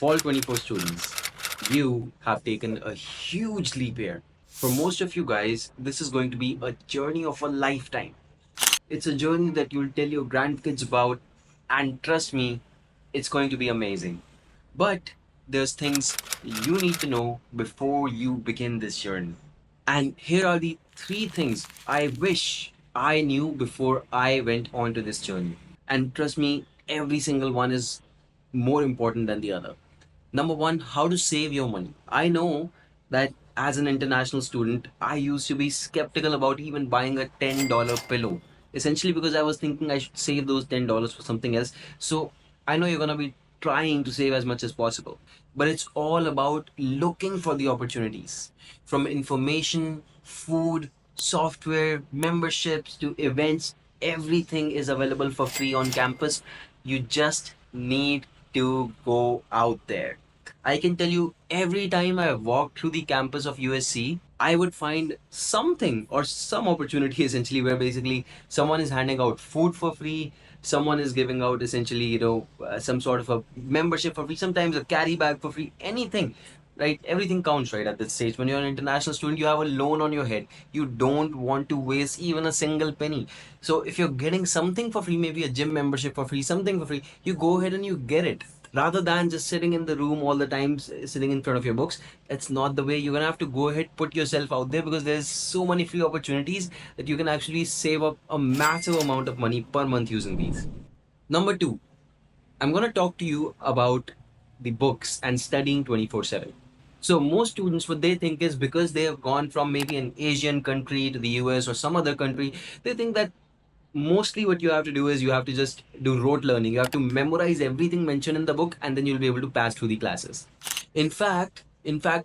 Fall 24 students, you have taken a huge leap here. For most of you guys, this is going to be a journey of a lifetime. It's a journey that you'll tell your grandkids about, and trust me, it's going to be amazing. But there's things you need to know before you begin this journey. And here are the three things I wish I knew before I went on to this journey. And trust me, every single one is more important than the other. Number one, how to save your money. I know that as an international student, I used to be skeptical about even buying a $10 pillow. Essentially, because I was thinking I should save those $10 for something else. So I know you're going to be trying to save as much as possible. But it's all about looking for the opportunities from information, food, software, memberships to events. Everything is available for free on campus. You just need to go out there. I can tell you every time I walked through the campus of USC, I would find something or some opportunity essentially where basically someone is handing out food for free, someone is giving out essentially, some sort of a membership for free, sometimes a carry bag for free, anything. Right, everything counts right at this stage. When you're an international student, you have a loan on your head. You don't want to waste even a single penny. So if you're getting something for free, maybe a gym membership for free, something for free, you go ahead and you get it rather than just sitting in the room all the time, sitting in front of your books. It's not the way. You're gonna have to go ahead, put yourself out there, because there's so many free opportunities that you can actually save up a massive amount of money per month using these. Number two, I'm gonna talk to you about the books and studying 24/7. So most students, what they think is, because they have gone from maybe an Asian country to the US or some other country, they think that mostly what you have to do is you have to just do rote learning. You have to memorize everything mentioned in the book, and then you'll be able to pass through the classes. In fact,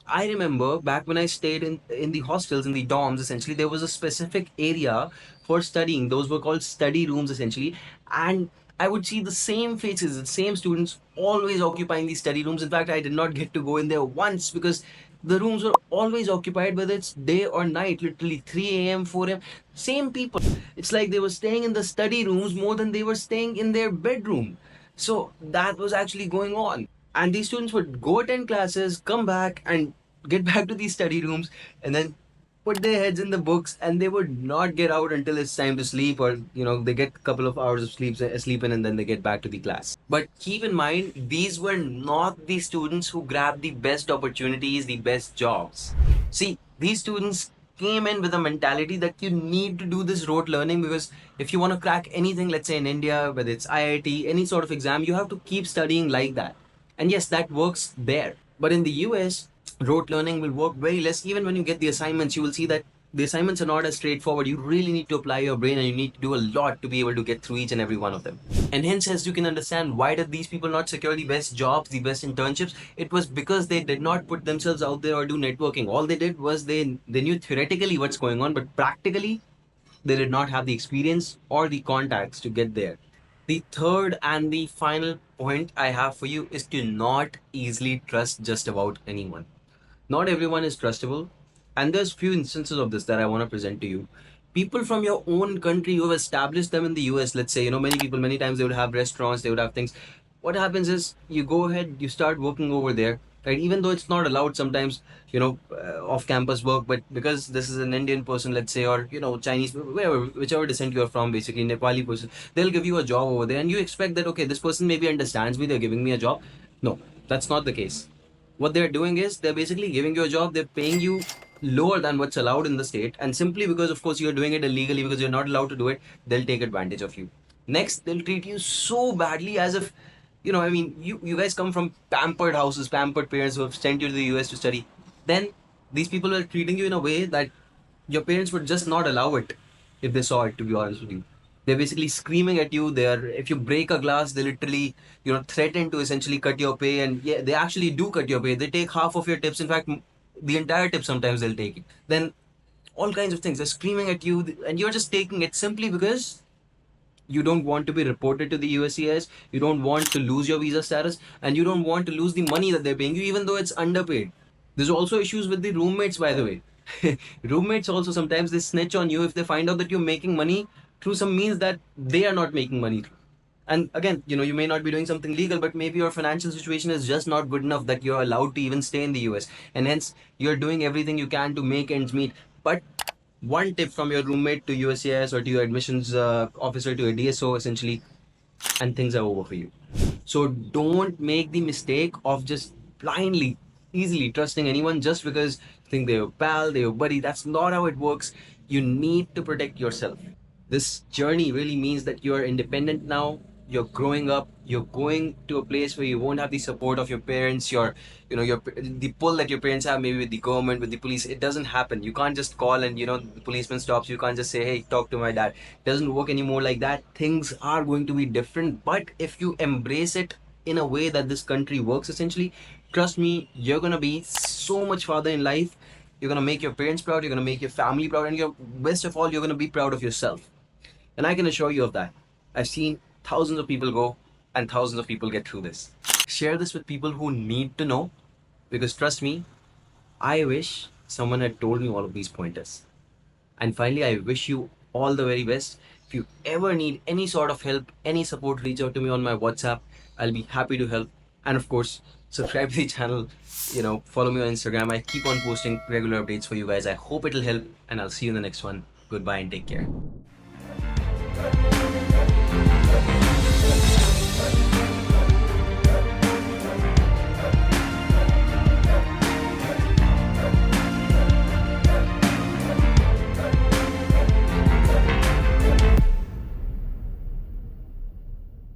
I remember back when I stayed in the hostels, in the dorms, essentially, there was a specific area for studying. Those were called study rooms, essentially. And I would see the same faces, the same students always occupying these study rooms. In fact, I did not get to go in there once because the rooms were always occupied, whether it's day or night, literally 3 a.m., 4 a.m. Same people. It's like they were staying in the study rooms more than they were staying in their bedroom. So that was actually going on. And these students would go attend classes, come back, and get back to these study rooms, and then put their heads in the books, and they would not get out until it's time to sleep, or they get a couple of hours of sleep in, and then they get back to the class. But keep in mind, these were not the students who grabbed the best opportunities, the best jobs. See, these students came in with a mentality that you need to do this rote learning, because if you want to crack anything, let's say in India, whether it's IIT, any sort of exam, you have to keep studying like that. And yes, that works there. But in the US, rote learning will work very less. Even when you get the assignments, you will see that the assignments are not as straightforward. You really need to apply your brain, and you need to do a lot to be able to get through each and every one of them. And hence, as you can understand, why did these people not secure the best jobs, the best internships? It was because they did not put themselves out there or do networking. All they did was they knew theoretically what's going on, but practically they did not have the experience or the contacts to get there. The third and the final point I have for you is to not easily trust just about anyone. Not everyone is trustable, and there's few instances of this that I want to present to you. People from your own country, you have established them in the US. Let's say, many people, many times they would have restaurants, they would have things. What happens is, you go ahead, you start working over there, right? Even though it's not allowed sometimes, off campus work, but because this is an Indian person, let's say, or Chinese, wherever, whichever descent you're from, basically Nepali person, they'll give you a job over there, and you expect that, okay, this person maybe understands me, they're giving me a job. No, that's not the case. What they're doing is, they're basically giving you a job, they're paying you lower than what's allowed in the state, and simply because, of course, you're doing it illegally, because you're not allowed to do it, they'll take advantage of you. Next, they'll treat you so badly, as if, I mean, you guys come from pampered houses, pampered parents who have sent you to the US to study. Then these people are treating you in a way that your parents would just not allow it if they saw it, to be honest with you. They're basically screaming at you. If you break a glass, they literally, threaten to essentially cut your pay. And yeah, they actually do cut your pay. They take half of your tips. In fact, the entire tip sometimes they'll take it. Then all kinds of things. They're screaming at you, and you're just taking it simply because you don't want to be reported to the USCIS, you don't want to lose your visa status, and you don't want to lose the money that they're paying you, even though it's underpaid. There's also issues with the roommates, by the way. Roommates also, sometimes they snitch on you if they find out that you're making money through some means that they are not making money through. And again, you may not be doing something legal, but maybe your financial situation is just not good enough that you're allowed to even stay in the US, and hence you're doing everything you can to make ends meet. But one tip from your roommate to USCIS, or to your admissions officer, to a DSO essentially, and things are over for you. So don't make the mistake of just blindly, easily trusting anyone just because you think they're your pal, they're your buddy. That's not how it works. You need to protect yourself. This journey really means that you're independent now. You're growing up. You're going to a place where you won't have the support of your parents. Your the pull that your parents have, maybe with the government, with the police. It doesn't happen. You can't just call and the policeman stops. You can't just say, "Hey, talk to my dad." It doesn't work anymore like that. Things are going to be different. But if you embrace it in a way that this country works, essentially, trust me, you're gonna be so much farther in life. You're gonna make your parents proud. You're gonna make your family proud, and you're best of all, you're gonna be proud of yourself. And I can assure you of that. I've seen thousands of people go and thousands of people get through this. Share this with people who need to know, because trust me, I wish someone had told me all of these pointers. And finally, I wish you all the very best. If you ever need any sort of help, any support, reach out to me on my WhatsApp. I'll be happy to help. And of course, subscribe to the channel. Follow me on Instagram. I keep on posting regular updates for you guys. I hope it'll help, and I'll see you in the next one. Goodbye and take care.